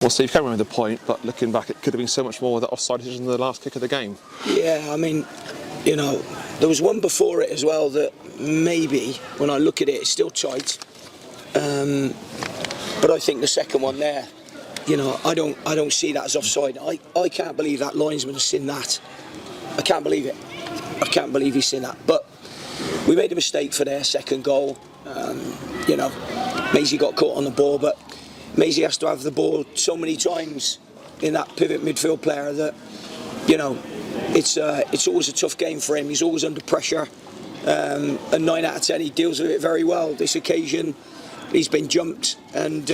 Well, Steve, can't remember the point, but looking back, it could have been so much more with that offside decision than the last kick of the game. Yeah, I mean, you know, there was one before it as well that maybe, when I look at it, it's still tight. But I think the second one there, you know, I don't see that as offside. I can't believe that linesman has seen that. I can't believe it. I can't believe he's seen that. But we made a mistake for their second goal. You know, Maisie got caught on the ball, but Maisie has to have the ball so many times in that pivot midfield player that, you know, it's always a tough game for him. He's always under pressure. And 9 out of 10, he deals with it very well. This occasion, he's been jumped and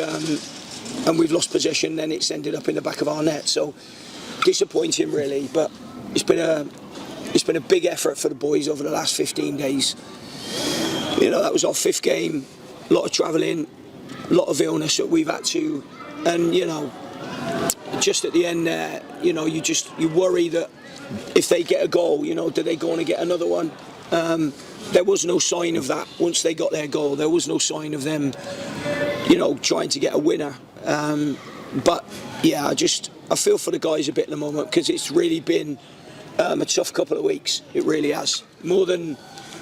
we've lost possession. Then it's ended up in the back of our net. So disappointing, really. But it's been a big effort for the boys over the last 15 days. You know, that was our 5th game. A lot of travelling, a lot of illness that we've had to, and you know, just at the end there, you know, you worry that if they get a goal, you know, do they go on and get another one? There was no sign of that once they got their goal. There was no sign of them, you know, trying to get a winner. But yeah, I feel for the guys a bit at the moment because it's really been a tough couple of weeks. It really has, more than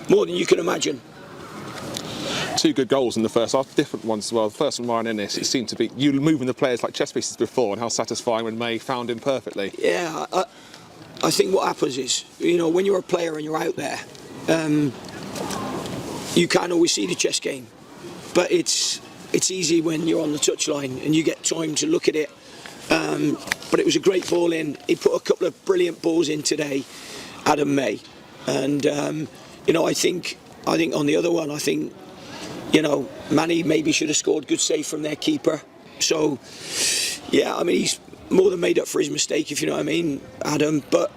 you can imagine. 2 good goals in the first half, different ones as well. The first one, Ryan Ennis, it seemed to be you moving the players like chess pieces before, and how satisfying when May found him perfectly. Yeah, I think what happens is, you know, when you're a player and you're out there, you can't always see the chess game, but it's easy when you're on the touchline and you get time to look at it. But it was a great ball in. He put a couple of brilliant balls in today, Adam May, and you know, I think on the other one, I think, you know, Manny maybe should have scored. Good save from their keeper. So, yeah, I mean, he's more than made up for his mistake, if you know what I mean, Adam. But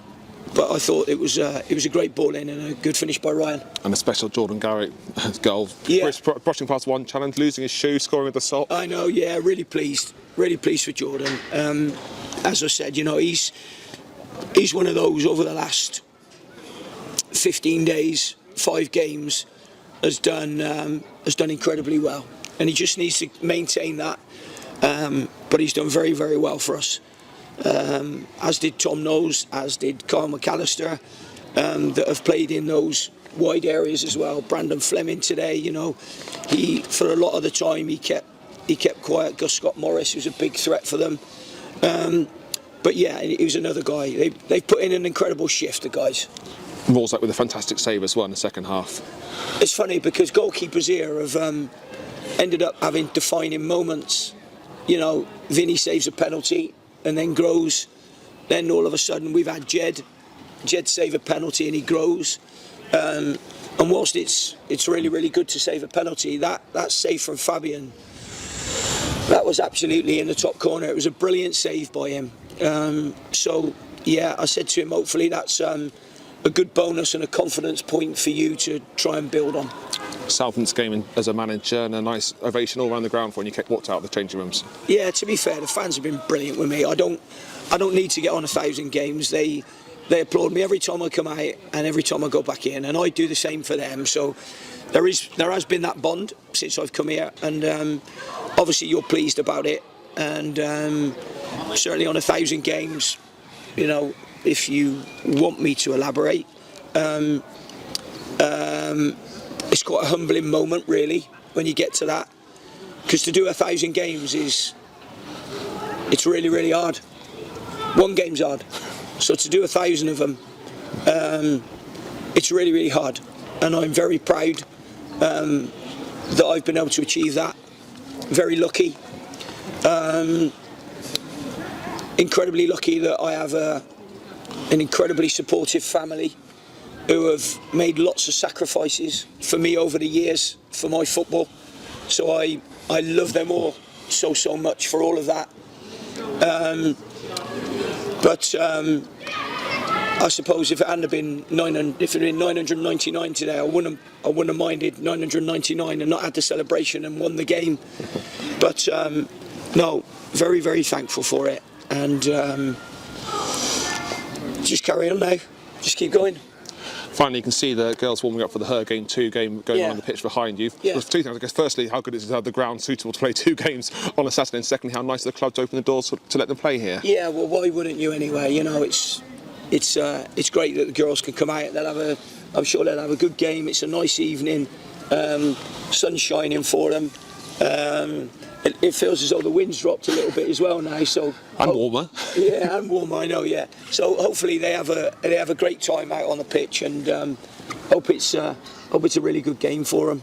I thought it was a great ball in and a good finish by Ryan. And a special Jordan Garrett goal. Yeah. Brushing past one challenge, losing his shoe, scoring with the sock. I know, yeah, really pleased for Jordan. As I said, you know, he's one of those over the last 15 days, 5 games, has done incredibly well, and he just needs to maintain that. But he's done very, very well for us, as did Tom Knowles, as did Kyle McAllister, that have played in those wide areas as well. Brandon Fleming today, you know, he for a lot of the time he kept quiet. Gus Scott Morris was a big threat for them. But yeah, he was another guy. They've put in an incredible shift, the guys. Walls with a fantastic save as well in the second half. It's funny because goalkeepers here have ended up having defining moments. You know, Vinny saves a penalty and then grows. Then all of a sudden we've had Jed save a penalty and he grows. And whilst it's really, really good to save a penalty, that save from Fabian, that was absolutely in the top corner. It was a brilliant save by him. So yeah, I said to him, hopefully that's a good bonus and a confidence point for you to try and build on. Southend's game as a manager, and a nice ovation all around the ground for when you walked out of the changing rooms. Yeah, to be fair, the fans have been brilliant with me. I don't need to get on 1,000 games. They applaud me every time I come out and every time I go back in, and I do the same for them. So there has been that bond since I've come here, and obviously you're pleased about it, and certainly on 1,000 games, you know, if you want me to elaborate, it's quite a humbling moment, really, when you get to that, because to do 1,000 games it's really, really hard. One game's hard, so to do 1,000 of them, it's really, really hard, and I'm very proud that I've been able to achieve that. Very lucky, incredibly lucky that I have an incredibly supportive family who have made lots of sacrifices for me over the years for my football. So I love them all so much for all of that. But I suppose if it hadn't been 999 today, I wouldn't have minded 999 and not had the celebration and won the game. But no, very, very thankful for it, and just carry on now. Just keep going. Finally, you can see the girls warming up for the Her Game 2 game going on the pitch behind you. Yeah. There's two things, I guess. Firstly, how good is it to have the ground suitable to play 2 games on a Saturday? And secondly, how nice of the club to open the doors to let them play here. Yeah, well, why wouldn't you anyway? You know, it's great that the girls can come out. I'm sure they'll have a good game. It's a nice evening, sun shining for them. It feels as though the wind's dropped a little bit as well now. So and warmer. Yeah, and warmer. I know. Yeah. So hopefully they have a great time out on the pitch, and hope it's a really good game for them.